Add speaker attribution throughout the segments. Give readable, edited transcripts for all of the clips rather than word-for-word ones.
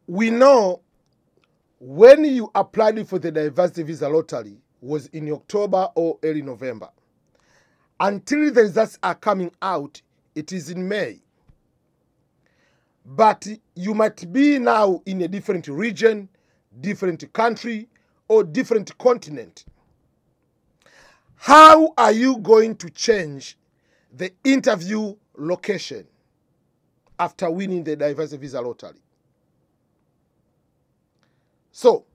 Speaker 1: we know when you applied for the diversity visa lottery was in October or early November. Until the results are coming out, it is in May. But you might be now in a different region, different country, or different continent. How are you going to change the interview location after winning the diversity visa lottery? So,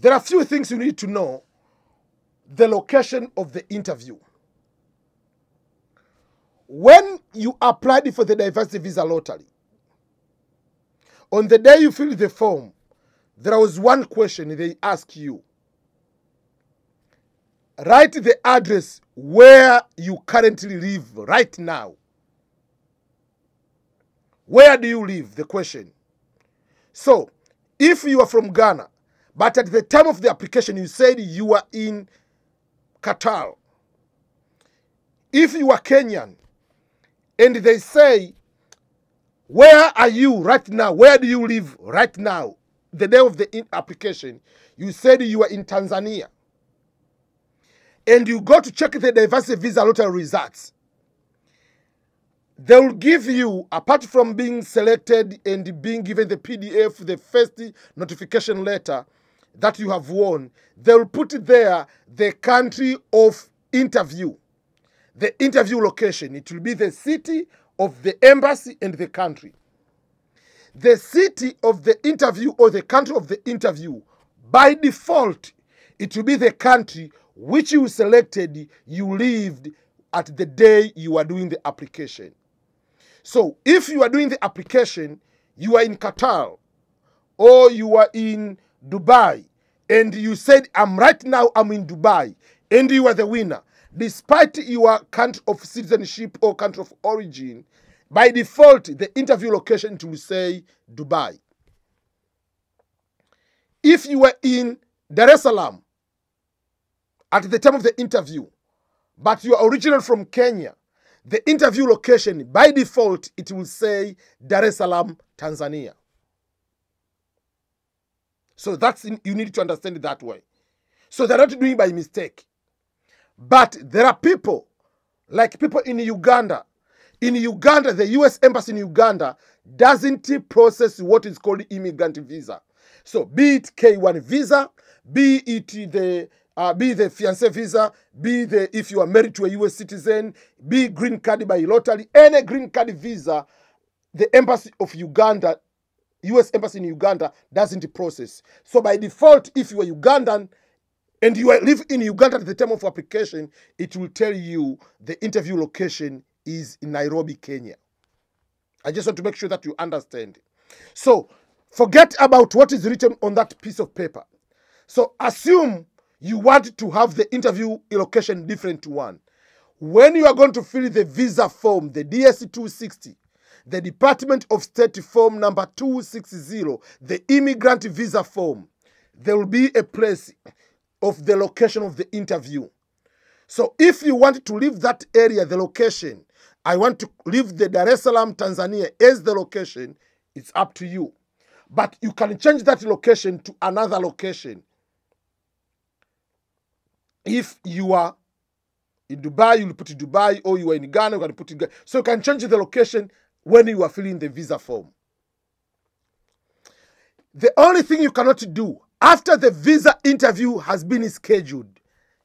Speaker 1: there are a few things you need to know. The location of the interview. When you applied for the diversity visa lottery, on the day you filled the form, there was one question they asked you. Write the address where you currently live right now. Where do you live? The question. So, if you are from Ghana, but at the time of the application you said you are in Qatar. If you are Kenyan, and they say, where are you right now? Where do you live right now? The day of the application, you said you are in Tanzania. And you go to check the diversity visa lottery results. They will give you, apart from being selected and being given the PDF, the first notification letter that you have won, they will put there the country of interview, the interview location. It will be the city of the embassy and the country. The city of the interview or the country of the interview, by default, it will be the country which you selected, you lived at the day you are doing the application. So if you are doing the application, you are in Qatar or you are in Dubai, and you said, I'm in Dubai, and you are the winner, despite your country of citizenship or country of origin, by default, the interview location will say Dubai. If you were in Dar es Salaam at the time of the interview, but you are original from Kenya, the interview location, by default, it will say Dar es Salaam, Tanzania. So you need to understand it that way. So they're not doing it by mistake. But there are people, like people in Uganda. In Uganda, the U.S. Embassy in Uganda doesn't process what is called immigrant visa. So be it K1 visa, be it the fiancé visa, if you are married to a U.S. citizen, be green card by lottery, any green card visa, the embassy of Uganda, U.S. Embassy in Uganda doesn't process. So by default, if you are Ugandan and you live in Uganda at the time of application, it will tell you the interview location is in Nairobi, Kenya. I just want to make sure that you understand. So forget about what is written on that piece of paper. So assume you want to have the interview location different to one. When you are going to fill the visa form, the DS-260, the Department of State form number 260, the immigrant visa form, there will be a place of the location of the interview. So if you want to leave that area, the location, I want to leave the Dar es Salaam, Tanzania as the location, it's up to you. But you can change that location to another location. If you are in Dubai, you will put Dubai, or you are in Ghana, you can put Ghana. So you can change the location when you are filling the visa form. The only thing you cannot do, after the visa interview has been scheduled,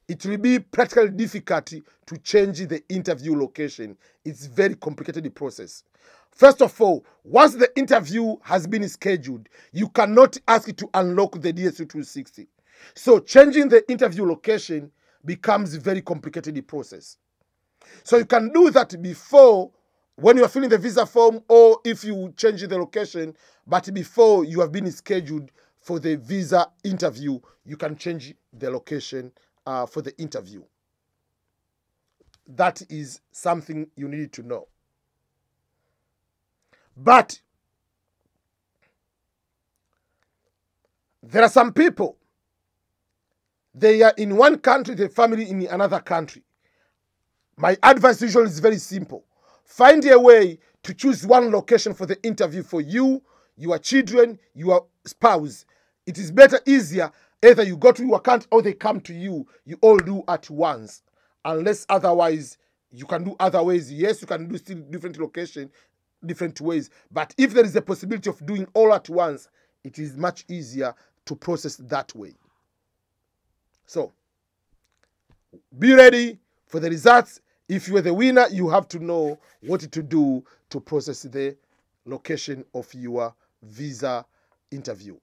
Speaker 1: it will be practically difficult to change the interview location. It's a very complicated process. First of all, once the interview has been scheduled, you cannot ask it to unlock the DS-260. So changing the interview location becomes a very complicated process. So you can do that before, when you are filling the visa form, or if you change the location, but before you have been scheduled for the visa interview, you can change the location for the interview. That is something you need to know. But there are some people, they are in one country, the family in another country. My advice usually is very simple. Find a way to choose one location for the interview for you, your children, your spouse. It is better, easier, either you go to your country or they come to you. You all do at once. Unless otherwise, you can do other ways. Yes, you can do still different location, different ways. But if there is a possibility of doing all at once, it is much easier to process that way. So, be ready for the results. If you are the winner, you have to know what to do to process the location of your visa interview.